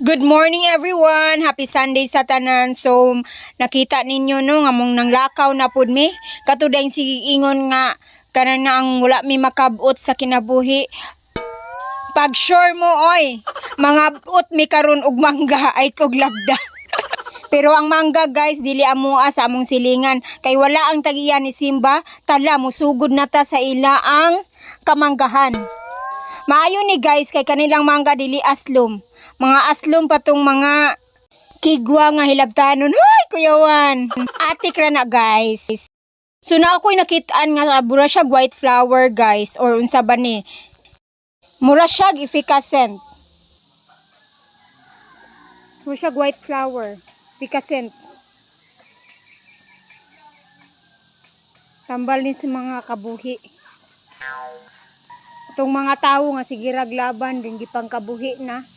Good morning everyone. Happy Sunday sa tanan. So nakita ninyo no nga mong nanglakaw na pud mi. Katuday si ingon nga kanan na ang wala mi makabot sa kinabuhi. Pag sure mo oy, mga buot mi karon og mangga ay kog labda. Pero ang mangga guys dili amoa sa among silingan kay wala ang tagiya ni Simba, tala musugod na ta sa ila ang kamanggahan. Maayo ni guys kay kanilang mangga dili aslom. Mga aslom pa tong mga kigwa nga hilabtanon. Hoy kuyawan. Atik ra na guys. So na ako'y nakitaan nga mura siya white flower guys or unsa ba ni? Mura siya efficacent. Mura siya white flower, efficacent. Tambal ni sa mga kabuhi. Itong mga tao nga sige raglaban din gipang kabuhi na.